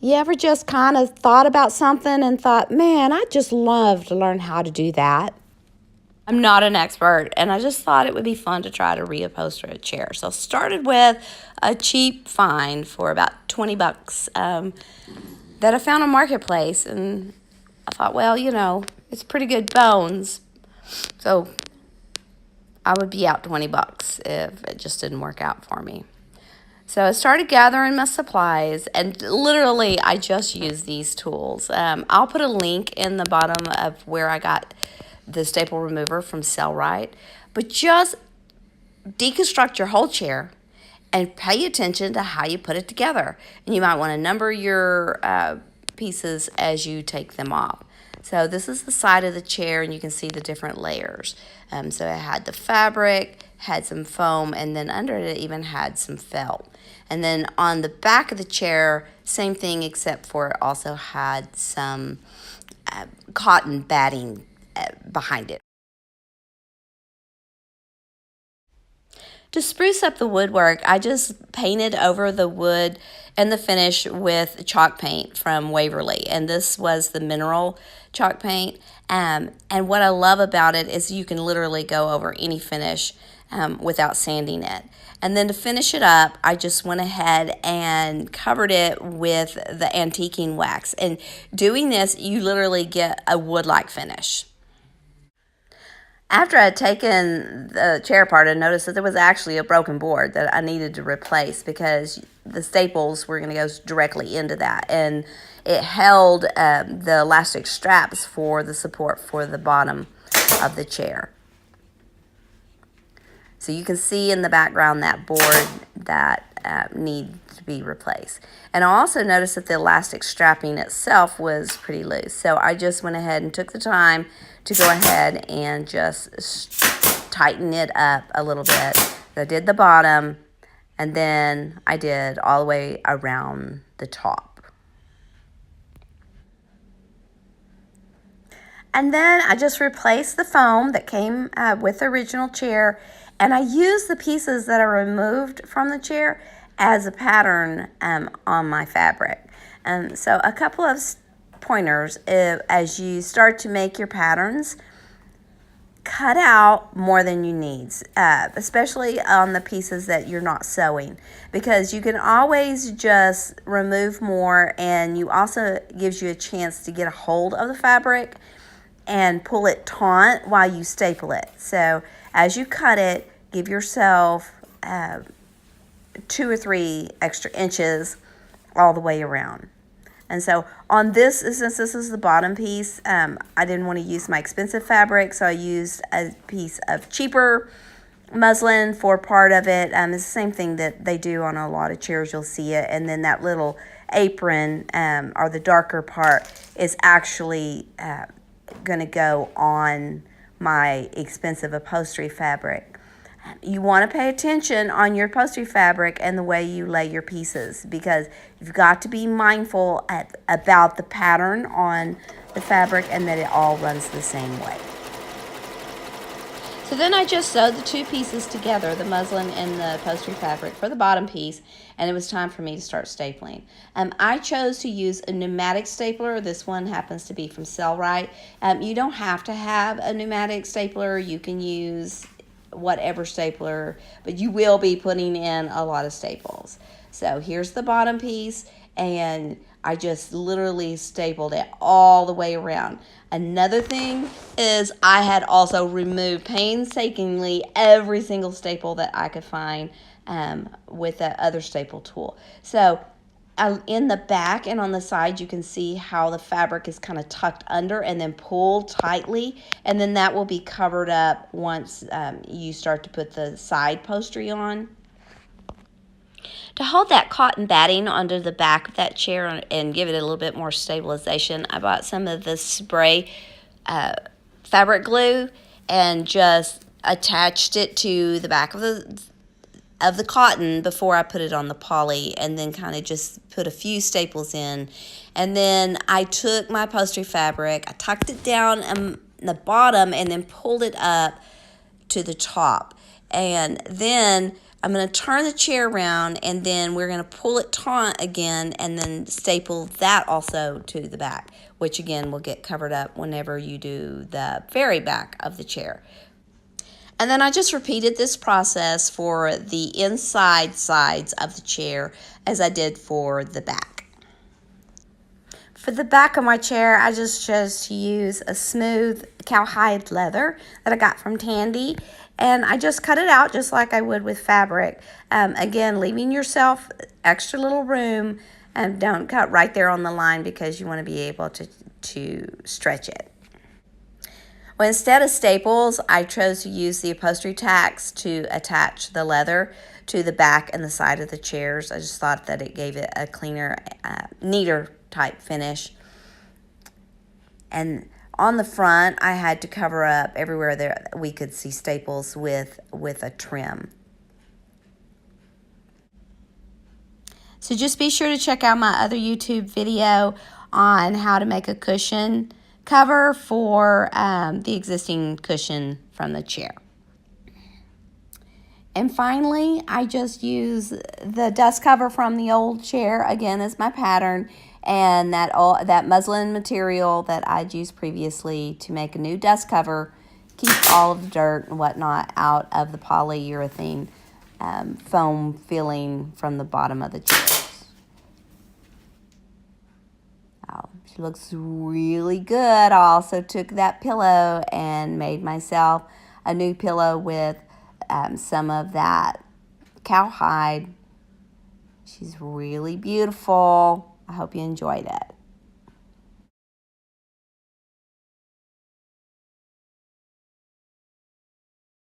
You ever just kind of thought about something and thought, man, I'd just love to learn how to do that? I'm not an expert, and I just thought it would be fun to try to reupholster a chair. So I started with a cheap find for about 20 bucks that I found on Marketplace, and I thought, well, it's pretty good bones, so I would be out 20 bucks if it just didn't work out for me. So I started gathering my supplies, and literally I just used these tools. I'll put a link in the bottom of where I got the staple remover from Sellrite, but just deconstruct your whole chair and pay attention to how you put it together. And you might want to number your pieces as you take them off. So this is the side of the chair, and you can see the different layers. So it had the fabric, had some foam, and then under it even had some felt. And then on the back of the chair, same thing, except for it also had some cotton batting behind it. To spruce up the woodwork, I just painted over the wood and the finish with chalk paint from Waverly. And this was the mineral chalk paint. And what I love about it is you can literally go over any finish without sanding it. And then to finish it up, I just went ahead and covered it with the antiquing wax. And doing this, you literally get a wood-like finish. After I had taken the chair apart, I noticed that there was actually a broken board that I needed to replace because the staples were going to go directly into that. And it held the elastic straps for the support for the bottom of the chair. So you can see in the background that board that needs to be replaced. And I also noticed that the elastic strapping itself was pretty loose. So I just went ahead and took the time to go ahead and just tighten it up a little bit. So I did the bottom, and then I did all the way around the top. And then I just replaced the foam that came with the original chair, and I used the pieces that I removed from the chair as a pattern on my fabric. So a couple of pointers, as you start to make your patterns, cut out more than you need, especially on the pieces that you're not sewing, because you can always just remove more, and you also gives you a chance to get a hold of the fabric and pull it taut while you staple it. So as you cut it, give yourself 2 or 3 extra inches all the way around. And so on this, since this is the bottom piece, I didn't want to use my expensive fabric, so I used a piece of cheaper muslin for part of it. It's the same thing that they do on a lot of chairs, you'll see it. And then that little apron, or the darker part, is actually going to go on my expensive upholstery fabric. You want to pay attention on your upholstery fabric and the way you lay your pieces, because you've got to be mindful about the pattern on the fabric and that it all runs the same way. So then I just sewed the 2 pieces together, the muslin and the upholstery fabric, for the bottom piece, and it was time for me to start stapling. I chose to use a pneumatic stapler. This one happens to be from Sellrite. You don't have to have a pneumatic stapler. You can use whatever stapler, but you will be putting in a lot of staples. So here's the bottom piece, and I just literally stapled it all the way around. Another thing is I had also removed painstakingly every single staple that I could find with that other staple tool. So in the back and on the side, you can see how the fabric is kind of tucked under and then pulled tightly, and then that will be covered up once you start to put the side upholstery on. To hold that cotton batting onto the back of that chair and give it a little bit more stabilization, I bought some of the spray fabric glue and just attached it to the back of the cotton before I put it on the poly, and then kind of just put a few staples in. And then I took my upholstery fabric, I tucked it down in the bottom and then pulled it up to the top. And then I'm going to turn the chair around, and then we're going to pull it taut again and then staple that also to the back, which again will get covered up whenever you do the very back of the chair. And then I just repeated this process for the inside sides of the chair as I did for the back. For the back of my chair, I just chose to use a smooth cowhide leather that I got from Tandy. And I just cut it out just like I would with fabric. Again, leaving yourself extra little room, and don't cut right there on the line because you want to be able to stretch it. Well, instead of staples, I chose to use the upholstery tacks to attach the leather to the back and the side of the chairs. I just thought that it gave it a cleaner, neater type finish. And on the front, I had to cover up everywhere there we could see staples with a trim. So just be sure to check out my other YouTube video on how to make a cushion cover for the existing cushion from the chair. And finally, I just use the dust cover from the old chair again as my pattern, and that muslin material that I'd used previously to make a new dust cover, keep all of the dirt and whatnot out of the polyurethane foam filling from the bottom of the chairs. Oh, she looks really good. I also took that pillow and made myself a new pillow with some of that cowhide. She's really beautiful. I hope you enjoyed it.